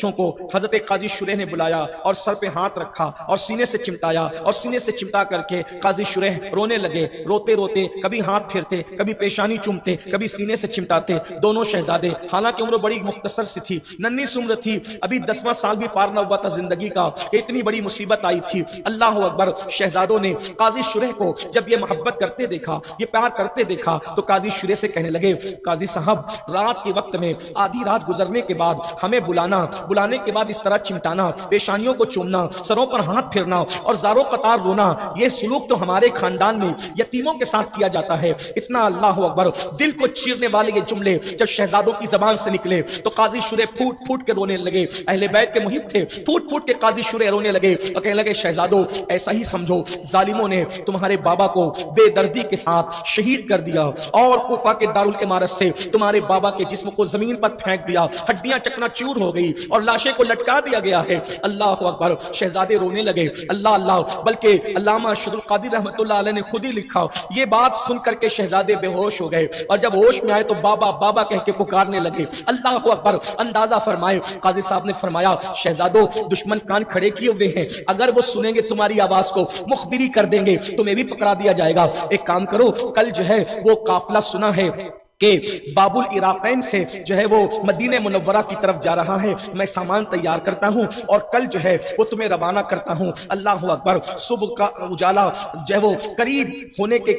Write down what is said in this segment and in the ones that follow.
بچوں کو حضرت قاضی شریح نے بلایا اور سر پہ ہاتھ رکھا اور سینے سے چمٹایا اور سینے سے چمٹا کر کے قاضی شریح رونے لگے. روتے روتے کبھی ہاتھ پھیرتے, کبھی پیشانی چومتے, کبھی سینے سے چمٹاتے. دونوں شہزادے, حالانکہ عمر بڑی مختصر سی تھی, ننھی سی عمر تھی, ابھی 10واں سال بھی پار نہ ہوا تھا زندگی کا کہ اتنی بڑی مصیبت آئی تھی. اللہ اکبر. شہزادوں نے قاضی شریح کو جب یہ محبت کرتے دیکھا, یہ پیار کرتے دیکھا, تو قاضی شریح سے کہنے لگے, قاضی صاحب رات کے وقت میں آدھی رات گزرنے کے بعد ہمیں بلانا, بلانے کے بعد اس طرح چمٹانا, پیشانیوں کو چومنا, سروں پر ہاتھ پھیرنا اور زاروں قطار رونا, یہ سلوک تو ہمارے خاندان میں یتیموں کے ساتھ کیا جاتا ہے. اتنا اللہ اکبر دل کو چیرنے والے یہ جملے جب شہزادوں کی زبان سے نکلے تو قاضی شریح پھوٹ پھوٹ کے رونے لگے. اہل بیت کے محب تھے, پھوٹ پھوٹ کے قاضی شریح رونے لگے اور کہنے لگے, شہزادوں ایسا ہی سمجھو, ظالموں نے تمہارے بابا کو بے دردی کے ساتھ شہید کر دیا اور کوفہ کے دارالعمارت سے تمہارے بابا کے جسم کو زمین پر پھینک دیا, ہڈیاں چکنا چور ہو گئی اور لاشیں کو لٹکا دیا گیا ہے. اللہ اکبر. شہزادے رونے لگے. اللہ اللہ. بلکہ علامہ ارشد القادری رحمۃ اللہ علیہ نے خود ہی لکھا, یہ بات سن کر کے شہزادے بے ہوش ہو گئے اور جب ہوش میں آئے تو بابا بابا کہہ کے پکارنے لگے. اللہ اکبر. اندازہ فرمائے, قاضی صاحب نے فرمایا, شہزادوں دشمن کان کھڑے کیے ہوئے ہیں, اگر وہ سنیں گے تمہاری آواز کو مخبری کر دیں گے, تمہیں بھی پکڑا دیا جائے گا. ایک کام کرو, کل جو ہے وہ قافلہ سنا ہے کہ باب العراقین سے جو ہے وہ مدینہ منورہ کی طرف جا رہا ہے, میں سامان تیار کرتا ہوں اور کل جو ہے وہ تمہیں روانہ کرتا ہوں. اللہ اکبر. صبح کا اجالا جو ہے وہ قریب ہونے کے,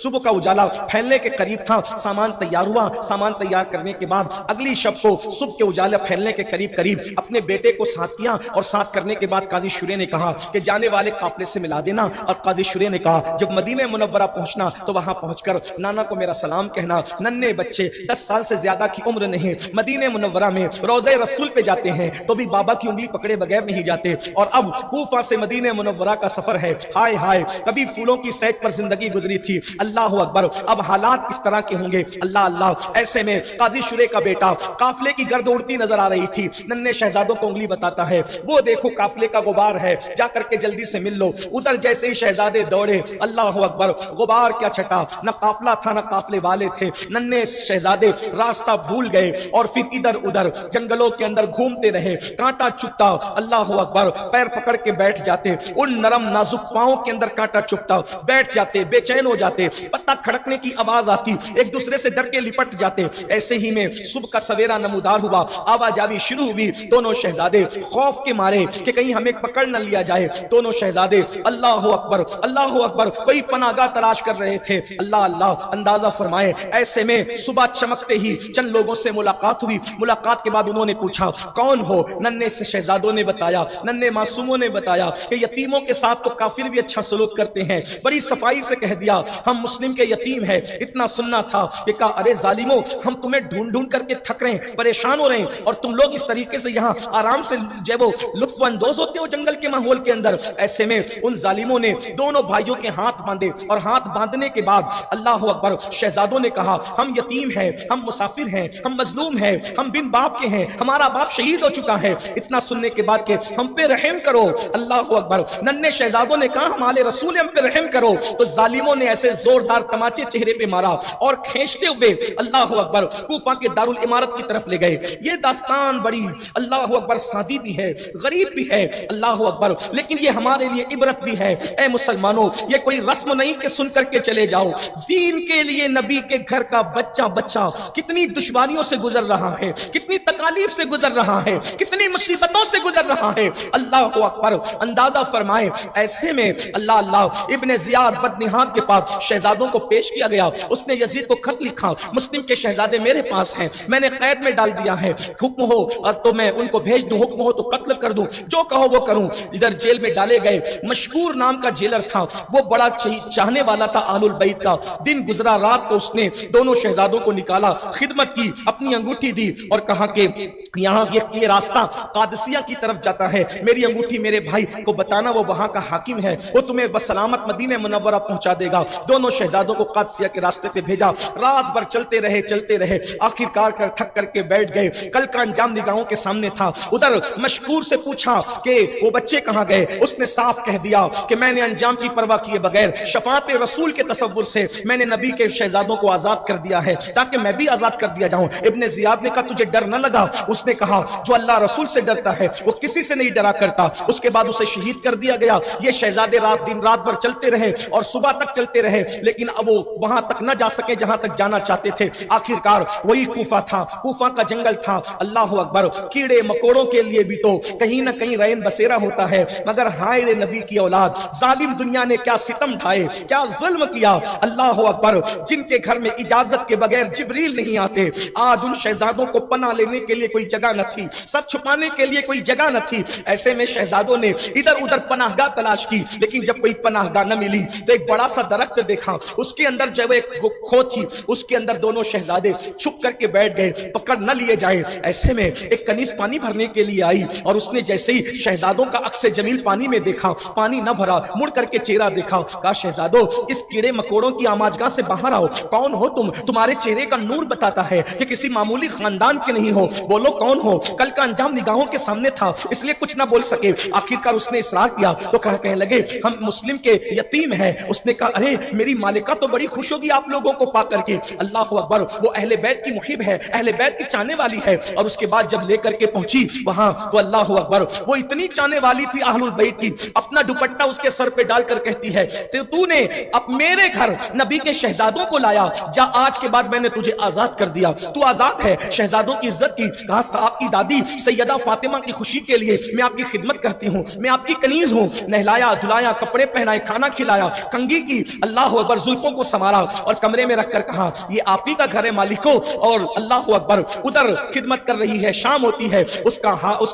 صبح کا اجالا پھیلنے کے قریب تھا. سامان تیار ہوا. سامان تیار کرنے کے بعد اگلی شب کو صبح کے اجالا پھیلنے کے قریب قریب اپنے بیٹے کو ساتھ کیا اور ساتھ کرنے کے بعد قاضی شریح نے کہا کہ جانے والے قافلے سے ملا دینا. اور قاضی شریح نے کہا جب مدینہ منورہ پہنچنا تو وہاں پہنچ کر نانا کو میرا سلام کہنا. ننے بچے 10 سال سے زیادہ کی عمر نہیں, مدینہ منورہ میں روضہ رسول پہ جاتے ہیں تو بھی بابا کی انگلی پکڑے بغیر نہیں جاتے. اور اب کوفہ سے مدینہ منورہ کا سفر ہے. ہائے ہائے, کبھی پھولوں کی سیج پر زندگی گزری تھی. اللہ اکبر. اب حالات کس طرح کے ہوں گے. اللہ اللہ. ایسے میں قاضی شریح کا بیٹا قافلے کی گرد اڑتی نظر آ رہی تھی. ننے شہزادوں کو انگلی بتاتا ہے, وہ دیکھو قافلے کا غبار ہے, جا کر کے جلدی سے مل لو. ادھر جیسے ہی شہزادے دوڑے, اللہ اکبر, غبار کیا چھٹا, نہ قافلہ تھا نہ قافلے والے تھے. ننے شہزادے راستہ بھول گئے اور پھر ادھر ادھر جنگلوں کے اندر گھومتے رہے. کانٹا چپتا, اللہ اکبر, پیر پکڑ کے بیٹھ جاتے, ان نرم نازک پاؤں کے اندر کانٹا چپتا, بیٹھ جاتے, بے چین ہو جاتے, پتہ کھڑکنے کی آواز آتی, ایک دوسرے سے ڈر کے لپٹ جاتے. ایسے ہی میں صبح کا سویرا نمودار ہوا, آوازجاوی شروع ہوئی. دونوں شہزادے خوف کے مارے کہ کہیں ہمیں پکڑ نہ لیا جائے, دونوں شہزادے اللہ اکبر اللہ اکبر کوئی پناہ گاہ تلاش کر رہے تھے. اللہ اللہ. اندازہ فرمائے, ایسے میں صبح چمکتے ہی چند لوگوں سے ملاقات ہوئی. ملاقات کے بعد انہوں نے پوچھا کون ہو. ننے سے شہزادوں نے بتایا, ننے معصوموں نے بتایا کہ یتیموں کے ساتھ تو کافر بھی اچھا سلوک کرتے ہیں. بڑی صفائی سے کہہ دیا ہم مسلم کے یتیم ہیں. اتنا سننا تھا کہ کہا ارے ظالموں, ہم تمہیں ڈھونڈ ڈھونڈ کر کے تھک رہے ہیں, پریشان ہو رہے ہیں, اور تم لوگ اس طریقے سے یہاں آرام سے جو وہ لطف اندوز ہوتے ہو جنگل کے ماحول کے اندر. ایسے میں ان ظالموں نے دونوں بھائیوں کے ہاتھ باندھے اور ہاتھ باندھنے کے بعد اللہ اکبر شہزادوں نے کہا ہم یتیم ہیں, ہم مسافر ہیں, ہم مظلوم ہیں, ہم بن باپ کے ہیں, ہمارا باپ شہید ہو چکا ہے. اتنا سننے کے بعد کہ ہم پہ رحم کرو. اللہ اکبر. ننے شہزادوں نے کہا ہمارے رسول ہم پہ رحم کرو. تو ظالموں نے ایسے زوردار تماچے چہرے پہ مارا اور کھینچتے ہوئے اللہ اکبر کوفہ کے دارالعمارت کی طرف لے گئے. یہ داستان بڑی اللہ اکبر سادی بھی ہے, غریب بھی ہے, اللہ اکبر, لیکن یہ ہمارے لیے عبرت بھی ہے. اے مسلمانوں, یہ کوئی رسم نہیں کہ سن کر کے چلے جاؤ. دین کے لیے نبی کے گھر کا بچہ بچہ کتنی دشواریوں سے گزر رہا ہے, کتنی تکالیف سے گزر رہا ہے, کتنی مصیبتوں سے گزر رہا ہے. اللہ اکبر. اندازہ فرمائے, ایسے میں اللہ اللہ ابن زیاد بدنہاد کے پاس شہزادوں کو پیش کیا گیا. اس نے یزید کو خط لکھا, مسلم کے شہزادے میرے پاس ہیں, میں نے قید میں ڈال دیا ہے, حکم ہو تو میں ان کو بھیج دوں, حکم ہو تو قتل کر دوں, جو کہو وہ کروں. ادھر جیل میں ڈالے گئے. مشکور نام کا جیلر تھا, وہ بڑا چاہنے والا تھا آل البیت کا. دن گزرا, رات کو اس نے دونوں شہزادوں کو نکالا, خدمت کی, اپنی انگوٹھی دی اور کہا کہ یہاں یہ راستہ قادسیہ کی طرف جاتا ہے, میری انگوٹھی میرے بھائی کو بتانا, وہ وہاں کا حاکم ہے, وہ تمہیں بسلامت مدینہ منورہ پہنچا دے گا. دونوں شہزادوں کو قادسیہ کے راستے پہ بھیجا. رات بھر چلتے رہے, آخر کار تھک کر کے بیٹھ گئے. کل کا انجام نگاہوں کے سامنے تھا. ادھر مشکور سے پوچھا کہ وہ بچے کہاں گئے. اس نے صاف کہہ دیا کہ میں نے انجام کی پرواہ کیے بغیر شفاعت رسول کے تصور سے میں نے نبی کے شہزادوں کو آزاد کر دیا دیا ہے تاکہ میں بھی آزاد کر دیا جاؤں۔ ابن زیاد نے کہا تجھے ڈر نہ لگا؟ اس نے کہا جو اللہ رسول سے ڈرتا ہے وہ کسی سے نہیں ڈرا کرتا۔ اس کے بعد اسے شہید کر دیا گیا۔ یہ شہزادے دن رات بھر چلتے رہے اور صبح تک چلتے رہے، لیکن اب وہ وہاں تک نہ جا سکے جہاں تک جانا چاہتے تھے۔ آخرکار وہی کوفہ تھا، کوفہ کا جنگل تھا۔ اللہ اکبر، کیڑے مکوڑوں کے لیے بھی تو کہیں نہ کہیں رین بسیرا ہوتا ہے، مگر ہائے رے نبی کی اولاد، ظالم دنیا نے کیا ستم ڈھائے، کیا ظلم کیا۔ اللہ اکبر، جن کے گھر میں اجازت کے بغیر جبریل نہیں آتے، آج ان شہزادوں کو پناہ لینے کے لیے کوئی جگہ نہ تھی، سب چھپانے کے لیے کوئی جگہ نہ تھی۔ ایسے میں شہزادوں نے ادھر ادھر پناہ گاہ تلاش کی، لیکن جب کوئی پناہ گاہ نہ ملی تو ایک بڑا سا درخت دیکھا، اس کے اندر جب ایک کھو تھی، اس کے اندر دونوں شہزادے چھپ کر کے بیٹھ گئے، پکڑ نہ لیے جائے۔ ایسے میں ایک کنیز پانی بھرنے کے لیے آئی، اور اس نے جیسے ہی شہزادوں کا عکس جمیل پانی میں دیکھا، پانی نہ بھرا، مڑ کر کے چہرہ دیکھا، کہا شہزادو اس کیڑے مکوڑوں کی آماجگاہ سے باہر آؤ، کون ہو تم؟ تمہارے چہرے کا نور بتاتا ہے کہ کسی معمولی خاندان کے نہیں ہو، بولو کون ہو؟ کل کا انجام نگاہوں کے سامنے تھا، اس لیے کچھ نہ بول سکے۔ آخرکار اس نے اصرار کیا تو کہنے لگے ہم مسلم کے یتیم ہیں۔ اس نے کہا ارے میری مالکہ تو بڑی خوش ہوگی آپ لوگوں کو پا کر کے۔ اللہ اکبر، وہ اہل بیت کی محب ہے، اہل بیت کی چاہنے والی ہے، اور اس کے بعد جب لے کر کے پہنچی وہاں تو اللہ اکبر، وہ اتنی چاہنے والی تھی اہل البیت کی، اپنا دوپٹہ اس کے سر پہ ڈال کر کہتی ہے تو نے اب میرے گھر نبی کے شہزادوں کو لایا، جا آج کے بعد میں نے تجھے آزاد کر دیا، تو آزاد ہے۔ شہزادوں کی عزت کی، کہا آپ کی دادی سیدہ فاطمہ کی خوشی کے لیے میں آپ کی خدمت کرتی ہوں، میں آپ کی کنیز ہوں۔ نہلایا دھلایا، کپڑے پہنائے، کھانا کھلایا، کنگھی کی، اللہ اکبر، زلفوں کو سنوارا اور کمرے میں رکھ کر کہا یہ آپ ہی کا گھر ہے مالکو۔ اور اللہ اکبر، ادھر خدمت کر رہی ہے، شام ہوتی ہے، اس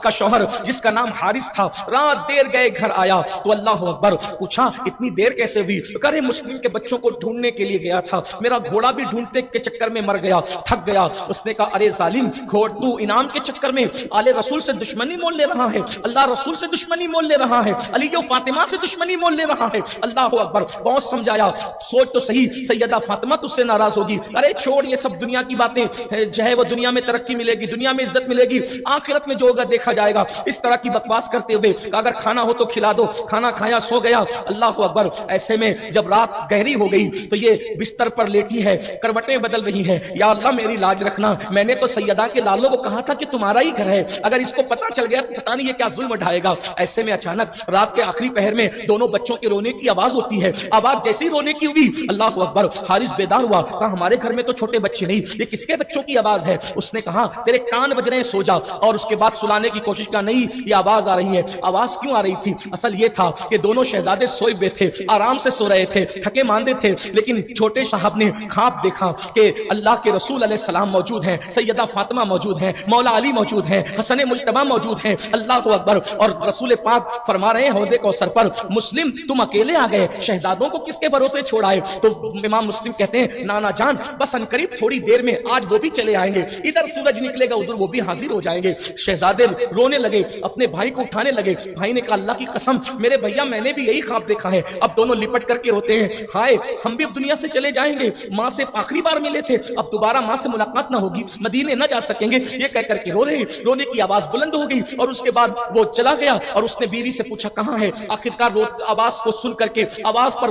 کا شوہر جس کا نام حارث تھا رات دیر گئے گھر آیا تو اللہ اکبر پوچھا اتنی دیر کیسے ہوئی؟ کرے مسلم کے بچوں کو ڈھونڈنے کے لیے گیا تھا، میرا گھوڑا بھی ڈھونڈتے کے چکر میں مر گیا، تھک گیا۔ اس نے کہا ارے ظالم، تو انعام کے چکر میں آل رسول سے دشمنی مول لے رہا ہے، اللہ رسول سے دشمنی مول لے رہا ہے، علی و فاطمہ سے دشمنی مول لے رہا ہے۔ اللہ اکبر، بہت سمجھایا، سوچ تو صحیح، سیدہ فاطمہ تجھ سے ناراض ہوگی، ارے چھوڑ یہ سب دنیا کی باتیں، جو ہے وہ دنیا میں ترقی ملے گی، دنیا میں عزت ملے گی، آخرت میں جو ہوگا دیکھا جائے گا۔ اس طرح کی بکواس کرتے ہوئے اگر کھانا ہو تو کھلا دو، کھانا کھایا سو گیا۔ اللہ اکبر، ایسے میں جب رات گہری ہو گئی تو یہ بستر پر لیٹی ہے، کروٹیں بدل رہی ہیں، یا اللہ میری لاج رکھنا، میں نے تو سیدہ کے لالوں کو کہا تھا کہ تمہارا ہی گھر ہے، اگر اس کو پتہ چل گیا تو پتہ نہیں یہ کیا ظلم ڈھائے گا۔ ایسے میں اچانک رات کے آخری پہر میں دونوں بچوں کے رونے کی آواز ہوتی ہے، آواز جیسی رونے کی ہوئی اللہ اکبر، حارث بیدار ہوا، کہا ہمارے گھر میں تو چھوٹے بچے نہیں، یہ کس کے بچوں کی آواز ہے؟ اس نے کہا تیرے کان بج رہے ہیں، سو جا۔ اور اس کے بعد سلانے کی کوشش کا نہیں، یہ آواز آ رہی ہے۔ آواز کیوں آ رہی تھی؟ اصل یہ تھا کہ دونوں شہزادے سوئے ہوئے تھے، آرام سے سو رہے تھے، تھکے ماندے تھے، لیکن چھوٹے صاحب نے خواب دیکھا کہ اللہ کے رسول علیہ السلام موجود ہیں، سیدہ فاطمہ موجود ہیں، مولا علی موجود ہیں، حسن مجتبی موجود ہیں، اللہ اکبر، اور رسول پاک فرما رہے ہیں حوض کوثر پر مسلم تم اکیلے آ گئے، شہزادوں کو کس کے بھروسے چھوڑائے؟ تو امام مسلم کہتے ہیں نانا جان بس انقریب تھوڑی دیر میں آج وہ بھی چلے آئیں گے، ادھر سورج نکلے گا ادھر وہ بھی حاضر ہو جائیں گے۔ شہزادے رونے لگے، اپنے بھائی کو اٹھانے لگے، بھائی نے کہا اللہ کی قسم میرے بھیا میں نے بھی یہی خواب دیکھا ہے۔ اب دونوں لپٹ کر کے روتے ہیں، ہائے ہم بھی اب دنیا سے چلے جائیں گے، ماں سے آخری بار ملے تھے، اب دوبارہ ماں سے ملاقات نہ ہوگی، مدینے نہ جا سکیں گے، یہ کہہ کر کے رو رہے ہیں۔ رونے کی آواز بلند ہو گئی اور اس کے بعد وہ چلا گیا، اور اس نے بیوی سے پوچھا کہاں ہے؟ آخرکار آواز کو سن کر کے آواز پر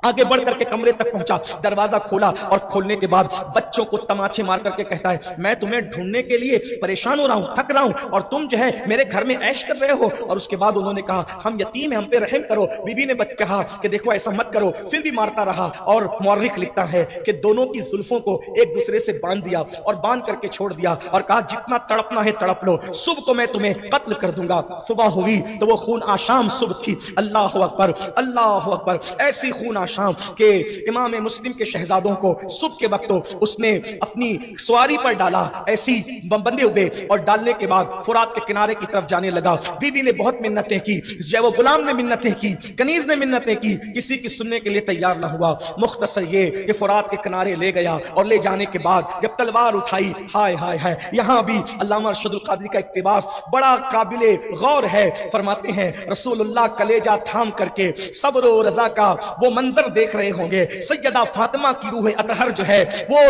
آگے بڑھ کر کے کمرے تک پہنچا، دروازہ کھولا اور کھولنے کے بعد بچوں کو تماچے مار کر کے کہتا ہے میں تمہیں ڈھونڈنے کے لیے پریشان ہو رہا ہوں، تھک رہا ہوں، اور تم جو ہے میرے گھر میں عیش کر رہے ہو۔ اور اس کے بعد انہوں نے کہا ہم یتیم ہیں، ہم پہ رحم کرو۔ بیوی نے کہا کہ دیکھو ایسا مت کرو، پھر بھی مارتا رہا، اور مورخ لکھتا ہے کہ دونوں کی زلفوں کو ایک دوسرے سے باندھ دیا اور باندھ کر کے چھوڑ دیا، اور کہا جتنا تڑپنا ہے تڑپ لو، صبح کو میں تمہیں قتل کر دوں گا۔ صبح ہوئی تو وہ خون آشام صبح تھی، اللہ اکبر اللہ اکبر، ایسی خون آشام کہ امام مسلم کے شہزادوں کو صبح کے وقت اس نے اپنی سواری پر ڈالا، ایسی بندے ہوئے، اور ڈالنے کے بعد فرات کے کنارے کی طرف جانے لگا۔ بیوی نے بہت منتیں کی، جو وہ غلام نے منتیں کی، کنیز نے منتیں کی، کسی کی سننے کے لیے تیار نہ ہوا۔ مختصر یہ کہ فرات کے کنارے لے گیا، اور لے جانے کے بعد جب تلوار اٹھائی، ہائے ہائے ہائے، یہاں بھی علامہ ارشد القادری کا اقتباس بڑا قابل غور ہے۔ فرماتے ہیں رسول اللہ کلیجہ تھام کر کے صبر و رضا کا وہ منظر منظر دیکھ رہے ہوں گے، سیدہ فاطمہ کی روح اطہر جو ہے وہ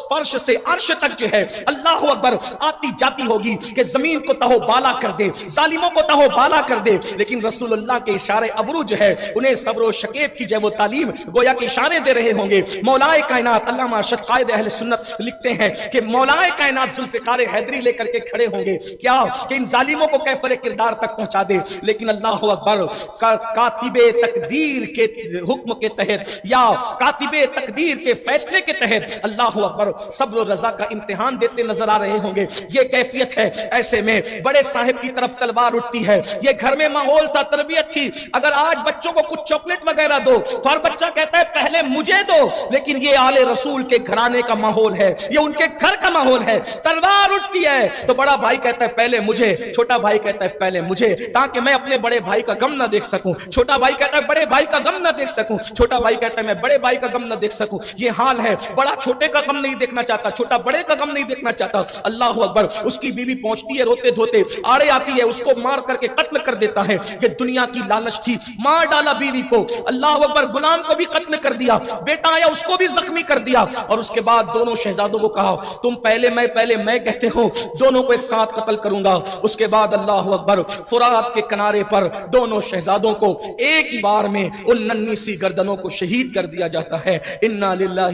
فرش سے عرش تک جو ہے اللہ اکبر آتی جاتی ہوگی کہ زمین کو تہو بالا کر دے، ظالموں کو تہو بالا کر دے، لیکن رسول اللہ کے اشارے ابرو جو ہے انہیں صبر و شکیب کی جو ہے وہ تعلیم گویا کہ اشارے دے رہے ہوں گے۔ مولائے کائنات علامہ ارشد قائد اہل سنت لکھتے ہیں کہ مولائے کائنات ذوالفقار حیدری لے کر کے کھڑے ہوں گے، کیا کہ ان ظالموں کو کیفر کردار تک پہنچا دے، لیکن اللہ اکبر کاتب تقدیر کے حکم کے تحت یا کاتب تقدیر کے فیصلے کے تحت اللہ اکبر صبر و رضا کا امتحان دیتے نظر آ رہے ہوں گے۔ یہ کیفیت ہے، ایسے میں بڑے صاحب کی طرف تلوار اٹھتی ہے۔ یہ گھر میں ماحول تھا، تربیت تھی، اگر آج بچوں کو کچھ چاکلیٹ وغیرہ دو تو ہر بچہ کہتا ہے پہلے مجھے دو، لیکن یہ آل رسول کے گھرانے کا ماحول ہے، یہ ان کے گھر کا ماحول ہے۔ تلوار اٹھتی ہے تو بڑا بھائی کہتا ہے پہلے مجھے، چھوٹا بھائی کہتا ہے پہلے مجھے، تاکہ میں اپنے بڑے بھائی کا غم نہ دیکھ سکوں۔ چھوٹا بھائی کہتا ہے بڑے بھائی کا غم نہ دیکھ سکوں، چھوٹا بھائی کہتا ہے میں بڑے بھائی کا غم نہ دیکھ سکوں۔ یہ حال ہے، بڑا چھوٹے کا غم نہیں دیکھنا چاہتا، چھوٹا بڑے کا غم نہیں دیکھنا چاہتا۔ اللہ اکبر، اس کی بیوی پہنچتی ہے روتے دھوتے، آڑے آتی ہے، اس کو مار کر کے قتل کر دیتا ہے۔ یہ دنیا کی لالچ تھی، مار ڈالا بیوی کو، اللہ اکبر، غلام کو بھی قتل کر دیا، بیٹا آیا اس کو بھی زخمی کر دیا، اور اس کے بعد دونوں شہزادوں کو کہا تم پہلے میں کہتے ہو، دونوں کو ایک ساتھ قتل کروں گا۔ اس کے بعد اللہ اکبر فرات کے کنارے پر دونوں شہزادوں کو ایک ہی بار میں ان ننھی سی گردنوں کو شہید کر دیا جاتا ہے۔ انا للہ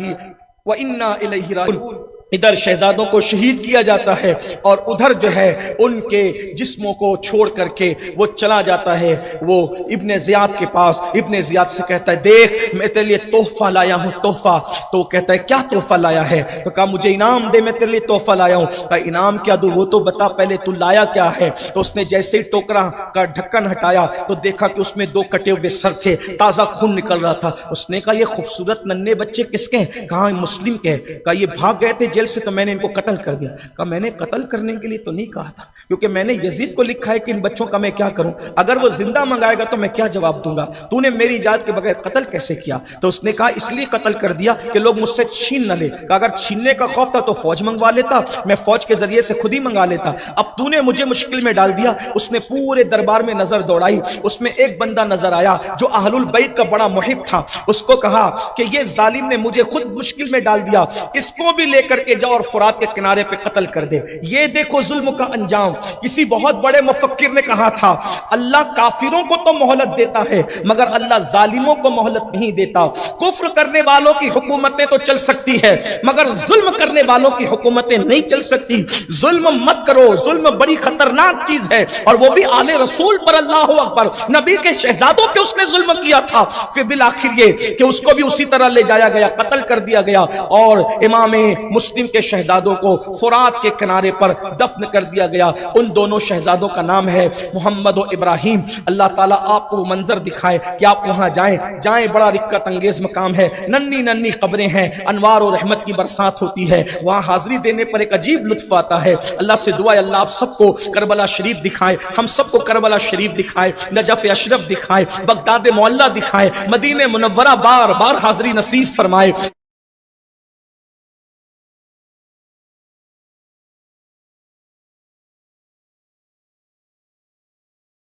و انا الیہ راجعون۔ ادھر شہزادوں کو شہید کیا جاتا ہے اور ادھر جو ہے ان کے جسموں کو چھوڑ کر کے وہ چلا جاتا ہے وہ ابن زیاد کے پاس۔ ابن زیاد سے کہتا ہے دیکھ میں تیرے لیے تحفہ لایا ہوں، تحفہ۔ تو کہتا ہے کیا تحفہ لایا ہے؟ تو کہا مجھے انعام دے، میں تیرے لیے تحفہ لایا ہوں۔ کہا انعام کیا دوں، وہ تو بتا پہلے تو لایا کیا ہے۔ تو اس نے جیسے ہی ٹوکرا کا ڈھکن ہٹایا تو دیکھا کہ اس میں 2 کٹے ہوئے سر تھے، تازہ خون نکل رہا تھا۔ اس نے کہا یہ خوبصورت ننھے بچے کس کے ہیں؟ کہا مسلم کے ہیں۔ کہا یہ بھاگ گئے تھے جیل سے تو میں نے ان کو قتل کر دیا۔ کہا میں نے قتل کرنے کے لیے تو نہیں کہا تھا، کیونکہ میں نے یزید کو لکھا ہے کہ ان بچوں کا میں کیا کروں، اگر وہ زندہ منگائے گا تو میں کیا جواب دوں گا، تو نے میری اجازت کے بغیر قتل کیسے کیا؟ تو اس نے کہا اس لیے قتل کر دیا کہ لوگ مجھ سے چھین نہ لے۔ کہا اگر چھیننے کا خوف تھا تو فوج منگوا لیتا، میں فوج کے ذریعے سے خود ہی منگا لیتا، اب تو نے مجھے مشکل میں ڈال دیا۔ اس نے پورے دربار میں نظر دوڑائی، اس میں ایک بندہ نظر آیا جو اہل البیت کا بڑا محب تھا۔ اس کو کہا کہ یہ ظالم نے مجھے خود مشکل میں ڈال دیا، اس کو بھی لے کر کے جاؤ اور فرات کے کنارے پہ قتل کر دے۔ یہ دیکھو ظلم کا انجام۔ کسی بہت بڑے مفکر نے کہا تھا اللہ کافروں کو تو مہلت دیتا ہے مگر اللہ ظالموں کو مہلت نہیں دیتا۔ کفر کرنے والوں کی حکومتیں تو چل سکتی ہے مگر ظلم کرنے والوں کی حکومتیں نہیں چل سکتی۔ ظلم مت کرو، ظلم بڑی خطرناک چیز ہے، اور وہ بھی آل رسول پر۔ اللہ اکبر، نبی کے شہزادوں پہ اس نے ظلم کیا تھا، پھر بالآخر یہ کہ اس کو بھی اسی طرح لے جایا گیا، قتل کر دیا گیا، اور امام مسلم کے شہزادوں کو فرات کے کنارے پر دفن کر دیا گیا۔ ان دونوں شہزادوں کا نام ہے محمد و ابراہیم۔ اللہ تعالیٰ آپ کو وہ منظر دکھائے کہ آپ وہاں جائیں، بڑا رکت انگیز مقام ہے، ننھی قبریں ہیں، انوار و رحمت کی برسات ہوتی ہے، وہاں حاضری دینے پر ایک عجیب لطف آتا ہے۔ اللہ سے دعا ہے اللہ آپ سب کو کربلا شریف دکھائے، ہم سب کو کربلا شریف دکھائے، نجف اشرف دکھائے، بغداد معلیٰ دکھائے، مدینہ منورہ بار بار حاضری نصیب فرمائے۔